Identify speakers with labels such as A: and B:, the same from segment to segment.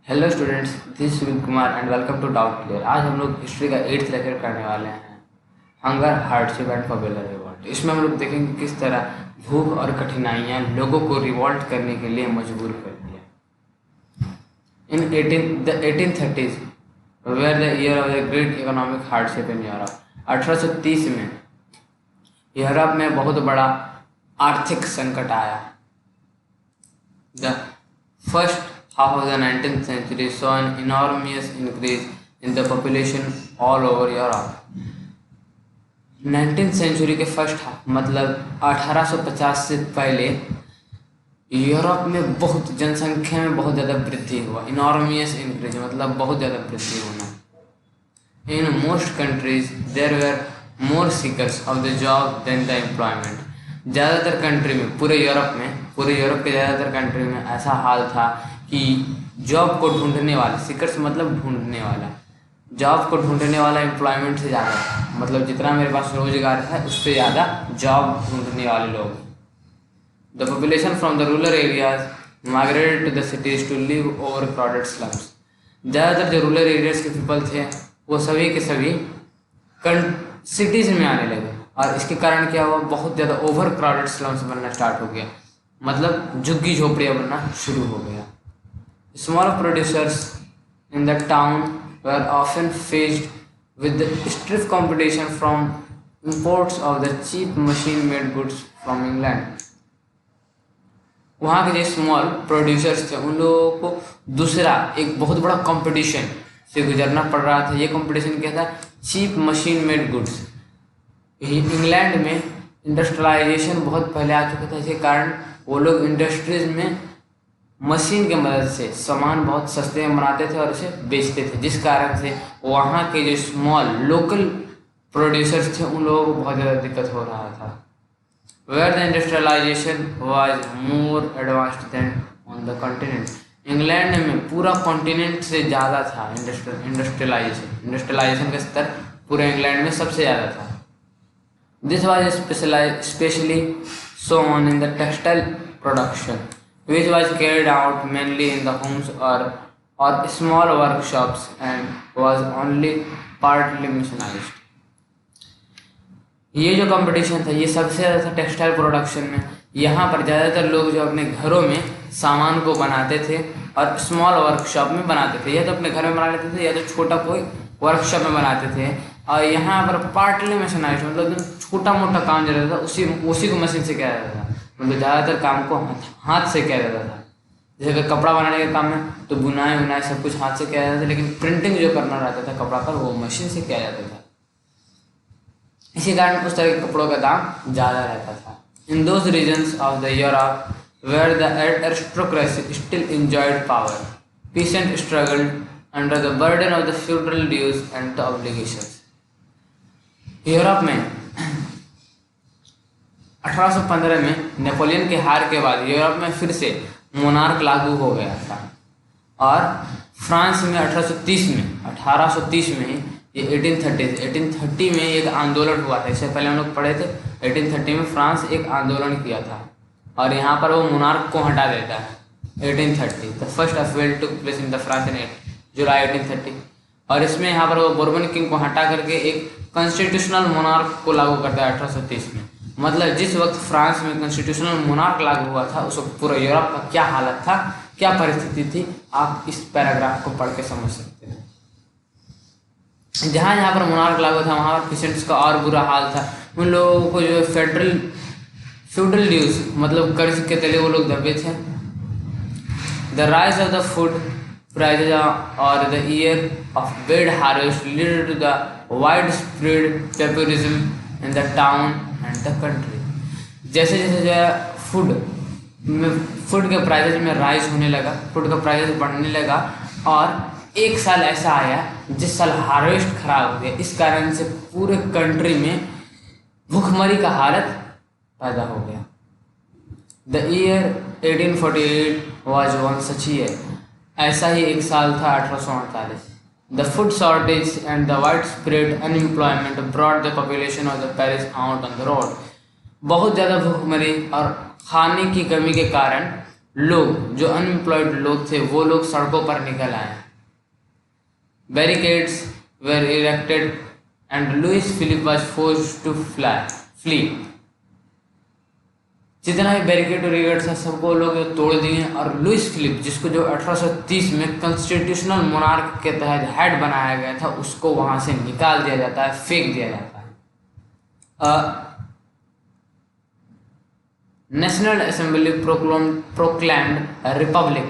A: Hello students, this Sumit Kumar and welcome to doubt clear. आज हम लोग हिस्ट्री का 8th लेक्चर करने वाले हैं, hunger, hardship and popular revolt. इसमें हम लोग देखेंगे किस तरह भूख और कठिनाइयाँ लोगों को रिवॉल्ट करने के लिए मजबूर कर दिया। In 1830s where the year of the great economic hardship in Europe. 1830 में यूरोप में बहुत बड़ा आर्थिक संकट आया। The first half of the 19th century saw an enormous increase in the population all over Europe. 19th century के first half मतलब 1850 से पहले यूरोप में बहुत जनसंख्या में बहुत ज़्यादा वृद्धि हुआ। इनॉर्मियस इंक्रीज मतलब बहुत ज़्यादा वृद्धि होना। In most countries there were more seekers of the job than the employment. ज़्यादातर कंट्री में पूरे यूरोप के ज़्यादातर कंट्री में ऐसा हाल था कि जॉब को ढूंढने वाले, सीकर्स मतलब ढूंढने वाला, जॉब को ढूंढने वाला एम्प्लॉयमेंट से ज़्यादा था। मतलब जितना मेरे पास रोजगार है उससे ज़्यादा जॉब ढूंढने वाले लोग। The population from the rural areas migrated to the cities to live over crowded slums. ज़्यादातर जो रूरल एरियाज के पीपल थे वो सभी के सभी सिटीज़ में आने लगे, और इसके कारण क्या हुआ, बहुत ज़्यादा ओवर क्राउडेड स्लम्स बनना स्टार्ट हो गया, मतलब झुग्गी झोपड़ियाँ बनना शुरू हो गया। Small producers in the town were often faced with the stiff competition from imports of the cheap machine-made goods from England. वहाँ के जो स्मॉल प्रोड्यूसर्स थे उन लोगों को दूसरा एक बहुत बड़ा कंपटीशन से गुजरना पड़ रहा था। ये कंपटीशन क्या था? Cheap machine made goods. England में इंडस्ट्रियलाइजेशन बहुत पहले आ चुका था, इसके कारण वो लोग इंडस्ट्रीज में मशीन की मदद से सामान बहुत सस्ते में बनाते थे और उसे बेचते थे, जिस कारण से वहाँ के जो स्मॉल लोकल प्रोड्यूसर्स थे उन लोगों को बहुत ज़्यादा दिक्कत हो रहा था। Where the industrialisation was more advanced than on the continent. England में पूरा कॉन्टिनेंट से ज़्यादा था इंडस्ट्रियलाइजेशन का स्तर पूरे इंग्लैंड में सबसे ज़्यादा था। This was specially shown in the textile production, which was carried out mainly in the homes or small workshops and was only partly mechanized. ये जो कंपटीशन था ये सबसे ज़्यादा था टेक्सटाइल प्रोडक्शन में। यहाँ पर ज़्यादातर लोग जो अपने घरों में सामान को बनाते थे और स्मॉल वर्कशॉप में बनाते थे, या तो अपने घर में बना लेते थे या तो छोटा कोई वर्कशॉप में बनाते थे। और यहाँ पर पार्टली मशीनाइज्ड मतलब छोटा मोटा काम जो रहता था उसी को मशीन से किया जाता था। मतलब ज़्यादातर काम को हाथ से किया जाता था। जैसे अगर कपड़ा बनाने का काम है तो बुनाई सब कुछ हाथ से किया जाता था, लेकिन प्रिंटिंग जो करना रहता था कपड़ा पर वो मशीन से किया जाता था। इसी कारण उस तरह के कपड़ों का दाम ज़्यादा रहता था। In those regions of the Europe where the aristocracy still enjoyed power, peasant struggled under the burden of the feudal dues and the obligations. Europe में 1815 में नेपोलियन के हार के बाद यूरोप में फिर से मोनार्क लागू हो गया था, और फ्रांस में 1830 में ये 1830 में एक आंदोलन हुआ था। इससे पहले हम लोग पढ़े थे 1830 में फ्रांस एक आंदोलन किया था और यहाँ पर वो मोनार्क को हटा देता है। 1830 the first appeal took place in the France in July 1830, और इसमें यहाँ पर वो बोर्बन किंग को हटा करके एक कॉन्स्टिट्यूशनल मोनार्क को लागू करता है 1830 में। मतलब जिस वक्त फ्रांस में कॉन्स्टिट्यूशनल मोनार्क लागू हुआ था उस वक्त पूरा यूरोप का क्या हालत था, क्या परिस्थिति थी, आप इस पैराग्राफ को पढ़ के समझ सकते हैं। जहाँ जहाँ पर मोनार्क लागू था वहाँ पर पीसेंट्स का और बुरा हाल था। उन लोगों को जो फ्यूडल ड्यूज मतलब कर्ज के तले वो लोग दबे थे। The rise of the food prices और the year of bad harvest lead to the widespread terrorism in the town and the country. जैसे जैसे जो फूड के प्राइजेज में राइज होने लगा, फूड का प्राइजेज बढ़ने लगा, और एक साल ऐसा आया जिस साल हार्वेस्ट खराब हो गया। इस कारण से पूरे कंट्री में भूखमरी का हालत पैदा हो गया। The year 1848 was one such year, ऐसा ही एक साल था 1848। The food shortage and the widespread unemployment brought the population of the Paris out on the road. बहुत ज़्यादा भूखमरी और खाने की कमी के कारण लोग, जो अनएम्प्लॉयड लोग थे, वो लोग सड़कों पर निकल आए। Barricades were erected and Louis Philippe was forced to flee. जितना भी बैरिकेड वैरिकेड था सबको लोग तोड़ दिए, और लुइस फिलिप, जिसको जो 1830 में कॉन्स्टिट्यूशनल मोनार्क के तहत हेड बनाया गया था, उसको वहां से निकाल दिया जाता है, फेंक दिया जाता है। National assembly proclaimed Republic.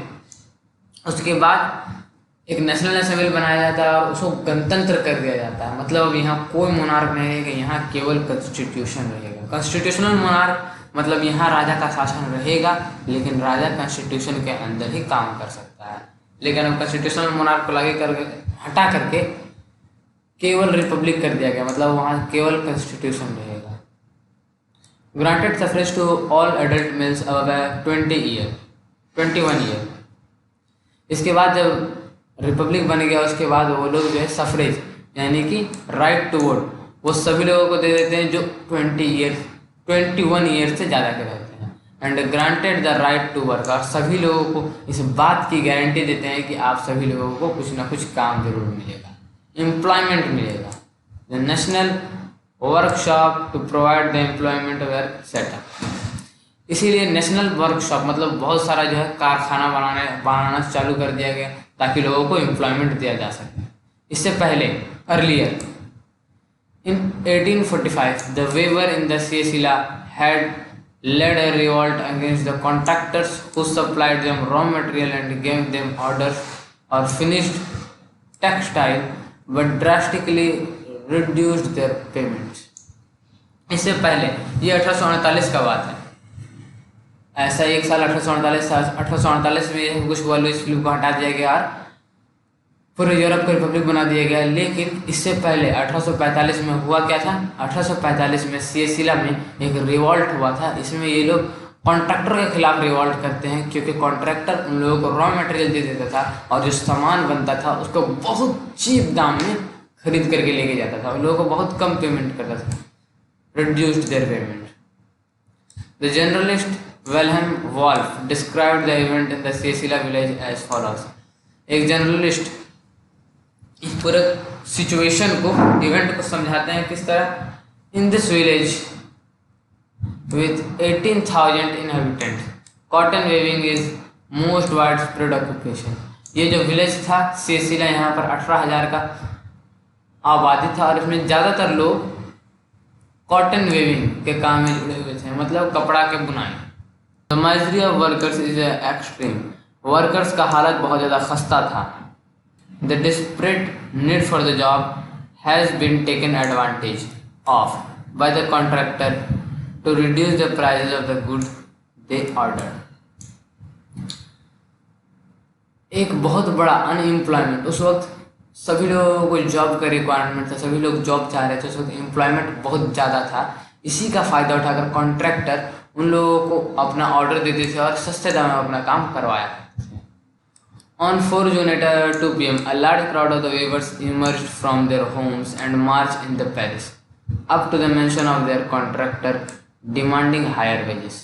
A: उसके बाद एक नेशनल असेंबली बनाया जाता है और उसको गणतंत्र कर दिया जाता है। मतलब अब यहाँ कोई मोनार्क नहीं रहेगा, यहाँ केवल कॉन्स्टिट्यूशन रहेगा। कॉन्स्टिट्यूशनल मोनार्क मतलब यहाँ राजा का शासन रहेगा, लेकिन राजा कॉन्स्टिट्यूशन के अंदर ही काम कर सकता है। लेकिन अब कॉन्स्टिट्यूशनल मोनार्क को हटा करके केवल रिपब्लिक कर दिया गया, मतलब वहाँ केवल कॉन्स्टिट्यूशन रहेगा। Granted suffrage to all adult males अब 21 ईयर। इसके बाद जब रिपब्लिक बन गया, उसके बाद वो लोग जो है सफरेज यानी कि राइट टू वोट, वो सभी लोगों को दे देते हैं जो 21 ईयर से ज़्यादा के रहते हैं। And granted the right to work, और सभी लोगों को इस बात की गारंटी देते हैं कि आप सभी लोगों को कुछ ना कुछ काम जरूर मिलेगा, एम्प्लॉयमेंट मिलेगा। The national workshop to provide the employment were set up. इसीलिए नेशनल वर्कशॉप मतलब बहुत सारा जो है कारखाना बनाना चालू कर दिया गया ताकि लोगों को एम्प्लॉयमेंट दिया जा सके। इससे पहले earlier in 1845 the weaver in the Sicily had led a revolt against the contractors who supplied them raw material and gave them orders or finished textile but drastically reduced their payments। इससे पहले ये 1848 का बात है। ऐसा एक साल 1848 में कुछ हुआ, लुइस फिलिप को हटा दिया गया और पूरे यूरोप को रिपब्लिक बना दिया गया। लेकिन इससे पहले 1845 में हुआ क्या था? 1845 में सिसिली में एक रिवॉल्ट हुआ था। इसमें ये लोग कॉन्ट्रैक्टर के खिलाफ रिवॉल्ट करते हैं, क्योंकि कॉन्ट्रैक्टर उन लोगों को रॉ मटेरियल दे देता था और जो सामान बनता था उसको बहुत चीप दाम में खरीद करके लेके जाता था, उन लोगों को बहुत कम पेमेंट करता था, reduced their payment. The journalist Wilhelm Wolff described the event in the Sicily village as follows. एक जर्नलिस्ट इस पूरे सिचुएशन को, इवेंट को समझाते हैं किस तरह। In this village with 18,000 inhabitants, cotton weaving is most wide spread occupation. ये जो विलेज था सिसिली, यहाँ पर 18,000 का आबादी था और इसमें ज़्यादातर लोग कॉटन वेविंग के काम में जुड़े हुए थे, मतलब कपड़ा के बुनाई। The misery of workers is extreme. Workers का हालत बहुत ज़्यादा खस्ता था। The desperate need for the job has been taken advantage of by the contractor to reduce the prices of the goods they order। एक बहुत बड़ा अनएम्प्लॉयमेंट, उस वक्त सभी लोगों को जॉब का रिक्वायरमेंट था, सभी लोग जॉब चाह रहे थे, उस वक्त एम्प्लॉयमेंट बहुत ज़्यादा था। इसी का फ़ायदा उठाकर कॉन्ट्रैक्टर उन लोगों को अपना ऑर्डर देते थे और सस्ते दाम में अपना काम करवाया। On 4 June at 2 p.m., a large crowd of the weavers emerged from their homes and marched in the Paris up to the mansion of their contractor, demanding higher wages।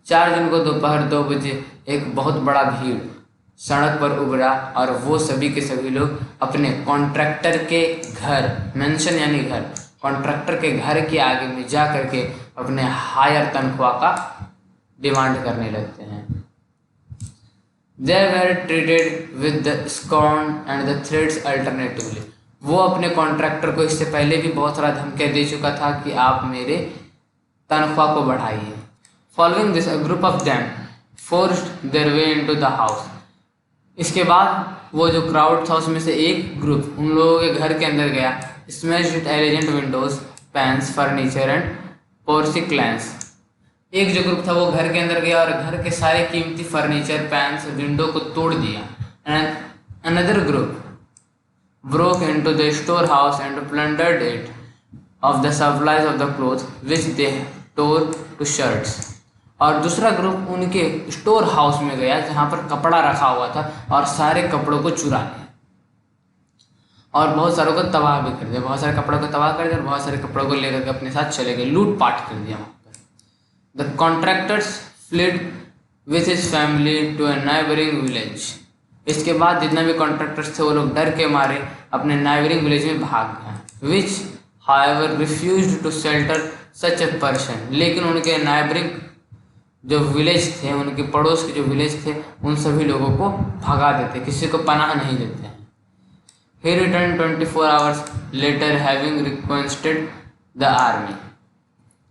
A: 4 जून को दोपहर 2 बजे एक बहुत बड़ा भीड़ सड़क पर उभरा और वो सभी के सभी लोग अपने कॉन्ट्रैक्टर के घर, मेंशन यानी घर, कॉन्ट्रैक्टर के घर के आगे में जा करके अपने हायर तनख्वाह का डिमांड करने लगते हैं। They were treated with the scorn and the threats alternatively। वो अपने कॉन्ट्रैक्टर को इससे पहले भी बहुत सारा धमकियाँ दे चुका था कि आप मेरे तनख्वाह को बढ़ाइए। Following this, a group of them forced their way into the house। इसके बाद वो जो क्राउड था उसमें से एक ग्रुप उन लोगों के घर के अंदर गया। Smashed its elegant windows, panes, furniture and porcelains। एक जो ग्रुप था वो घर के अंदर गया और घर के सारे कीमती फर्नीचर, पैन्स, विंडो को तोड़ दिया। And another group broke into the store house and plundered it of the supplies of the cloth which they tore to shirts. और दूसरा ग्रुप उनके स्टोर हाउस में गया जहाँ पर कपड़ा रखा हुआ था और सारे कपड़ों को चुरा लिया और बहुत सारों को तबाह भी कर दिया। बहुत सारे कपड़ों को तबाह कर दिया और बहुत सारे कपड़ों को लेकर के अपने साथ चले गए, लूट पाट कर दिया। The contractors fled with his family to a neighboring village. इसके बाद जितने भी कॉन्ट्रैक्टर्स थे वो लोग डर के मारे अपने नाइबरिंग विलेज में भाग गए. Which however refused to shelter such a person. लेकिन उनके नाइबरिंग जो विलेज थे, उनके पड़ोस के जो विलेज थे, उन सभी लोगों को भगा देते, किसी को पनाह नहीं देते. He returned 24 hours later having reconquered the army.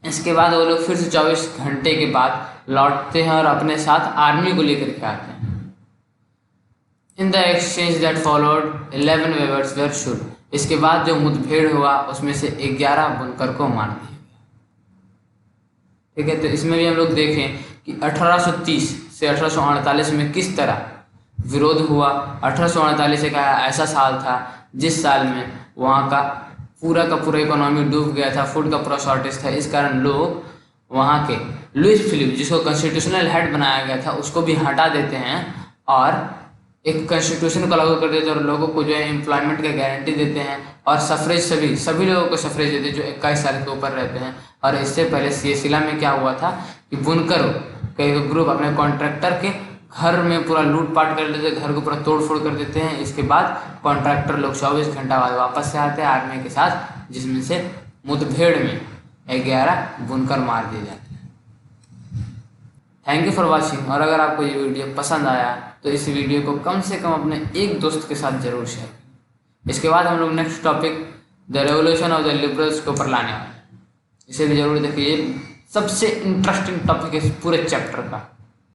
A: इसके बाद वो लोग फिर से 24 घंटे के बाद लौटते हैं और अपने साथ आर्मी को लेकर के आते हैं. In the exchange that followed, 11 weavers were shot. इसके बाद जो मुठभेड़ हुआ उसमें से 11 बुनकर को मार दिया गया. ठीक है, तो इसमें भी हम लोग देखें कि 1830 से 1848 में किस तरह विरोध हुआ. 1848 एक ऐसा साल था जिस साल में वहाँ का पूरा इकोनॉमी डूब गया था, फूड का पूरा शॉर्टेज था. इस कारण लोग वहाँ के लुइस फिलिप, जिसको कॉन्स्टिट्यूशनल हेड बनाया गया था, उसको भी हटा देते हैं और एक कॉन्स्टिट्यूशन को लागू कर देते हैं और लोगों को जो है एम्प्लॉयमेंट का गारंटी देते हैं और सफरेज सभी लोगों को सफरेज देते हैं जो 21 साल के ऊपर रहते हैं. और इससे पहले सियसिला में क्या हुआ था कि बुनकरों का एक ग्रुप अपने कॉन्ट्रैक्टर के घर में पूरा लूटपाट कर लेते, घर को पूरा तोड़फोड़ कर देते हैं. इसके बाद कॉन्ट्रैक्टर लोग 24 घंटा बाद वापस से आते हैं आर्मी के साथ, जिसमें से मुठभेड़ में 11 बुनकर मार दिए जाते हैं. Thank you for watching. और अगर आपको ये वीडियो पसंद आया तो इस वीडियो को कम से कम अपने एक दोस्त के साथ जरूर शेयर करें. इसके बाद हम लोग next topic the revolution of the liberals के ऊपर लाने वाले हैं. इसे भी जरूर देखिए, सबसे इंटरेस्टिंग टॉपिक है इस पूरे चैप्टर का.